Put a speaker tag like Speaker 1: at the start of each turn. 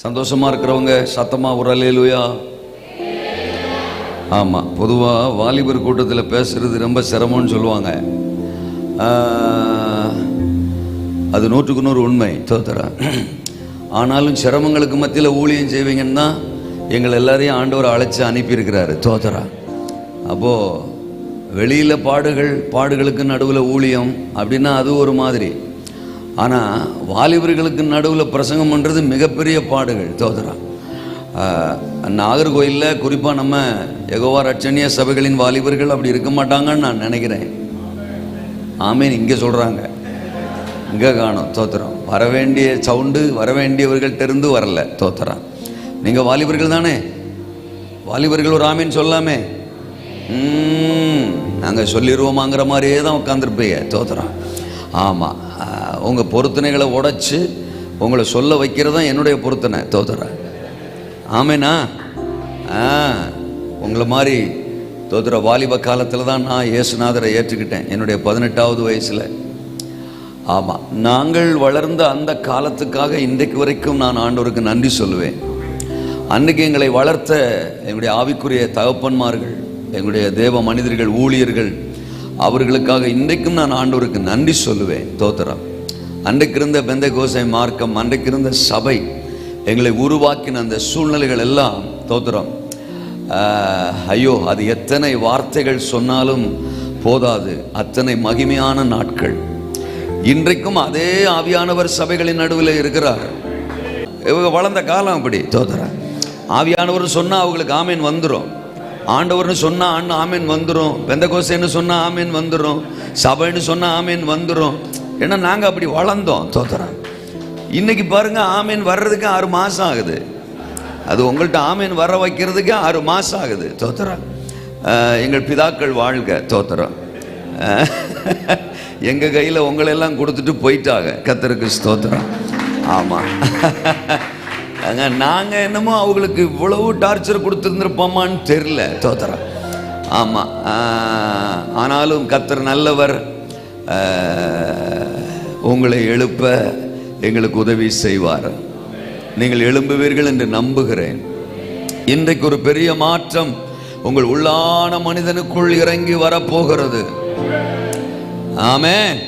Speaker 1: சந்தோஷமா இருக்கிறவங்க சத்தமா ஒரு அல்லேலூயா. ஆமா, பொதுவாக வாலிபர் கூட்டத்தில் பேசுறது ரொம்ப சிரமம்னு சொல்லுவாங்க. அது 100க்கு 100 உண்மை. தோத்தரா. ஆனாலும் சிரமங்களுக்கு மத்தியில் ஊழியம் செய்வீங்கன்னா எங்களை எல்லாரையும் ஆண்டவர் அழைச்சி அனுப்பியிருக்கிறாரு. தோத்தரா. அப்போது வெளியில் பாடுகளுக்கு நடுவில் ஊழியம் அப்படின்னா அது ஒரு மாதிரி. ஆனால் வாலிபர்களுக்கு நடுவில் பிரசங்கம் பண்ணுறது மிகப்பெரிய பாடுகள். தோதரா. நாகர்கோயிலில் குறிப்பாக நம்ம யெகோவா ரட்சணிய சபைகளின் வாலிபர்கள் அப்படி இருக்க மாட்டாங்கன்னு நான் நினைக்கிறேன். ஆமீன். இங்கே சொல்கிறாங்க, இங்கே காணும். தோத்திரம். வரவேண்டிய சவுண்டு வரவேண்டியவர்கள்ட்ட வரல. தோத்திரம். நீங்கள் வாலிபர்கள் தானே? வாலிபர்கள் ஒரு ஆமீன் சொல்லாமே. நாங்கள் சொல்லிடுவோமாங்கிற மாதிரியே தான் உட்காந்துருப்பீங்க. தோத்திரம். ஆமாம், உங்கள் பொருத்தனைகளை உடைச்சி உங்களை சொல்ல வைக்கிறது தான் என்னுடைய பொருத்தனை. தோத்திரம். ஆமேனா? உங்களை மாதிரி தோத்திர வாலிப காலத்தில் தான் நான் இயேசுநாதரை ஏற்றுக்கிட்டேன், என்னுடைய 18வது வயசில். ஆமாம், நாங்கள் வளர்ந்த அந்த காலத்துக்காக இன்றைக்கு வரைக்கும் நான் ஆண்டவருக்கு நன்றி சொல்லுவேன். அன்றைக்கு எங்களை வளர்த்த எங்களுடைய ஆவிக்குரிய தகப்பன்மார்கள், எங்களுடைய தேவ மனிதர்கள், ஊழியர்கள், அவர்களுக்காக இன்றைக்கும் நான் ஆண்டவருக்கு நன்றி சொல்லுவேன். தோத்திரம். அன்றைக்கு இருந்த பெந்தெகோஸ்தே மார்க்கம், அன்றைக்கு இருந்த சபை, எங்களை உருவாக்கின அந்த சூழ்நிலைகள் எல்லாம் தோத்திரம். ஐயோ, அது எத்தனை வார்த்தைகள் சொன்னாலும் போதாது, அத்தனை மகிமையான நாட்கள். இன்றைக்கும் அதே ஆவியானவர் சபைகளின் நடுவில் இருக்கிறார். இவங்க வளர்ந்த காலம் அப்படி. தோத்திரம். ஆவியானவர் சொன்னால் அவங்களுக்கு ஆமீன் வந்துடும். ஆண்டவர்னு சொன்னால் ஆமீன் வந்துடும். பெந்தெகோஸ்தேன்னு சொன்னால் ஆமீன் வந்துடும். சபைன்னு சொன்னால் ஆமீன் வந்துடும். ஏன்னா நாங்கள் அப்படி வளர்ந்தோம். தோத்திரம். இன்னைக்கு பாருங்க, ஆமீன் வர்றதுக்கு 6 மாதம் ஆகுது. அது உங்கள்கிட்ட ஆமீன் வர வைக்கிறதுக்கு 6 மாதம் ஆகுது. தோத்திரம். எங்கள் பிதாக்கள் வாழ்க. தோத்திரம். எங்கள் கையில் உங்களெல்லாம் கொடுத்துட்டு போயிட்டாங்க. கர்த்தருக்கு ஸ்தோத்திரம். ஆமாம். நாங்கள் என்னமோ அவங்களுக்கு இவ்வளவு டார்ச்சர் கொடுத்துருந்துருப்போமான்னு தெரியல. தோத்திரம். ஆமாம். ஆனாலும் கர்த்தர் நல்லவர். உங்களை எழுப்ப எங்களுக்கு உதவி செய்வார். நீங்கள் எழும்புவீர்கள் என்று நம்புகிறேன். இன்றைக்கு ஒரு பெரிய மாற்றம் உங்கள் உள்ளான மனிதனுக்குள் இறங்கி வரப்போகிறது. ஆமென்.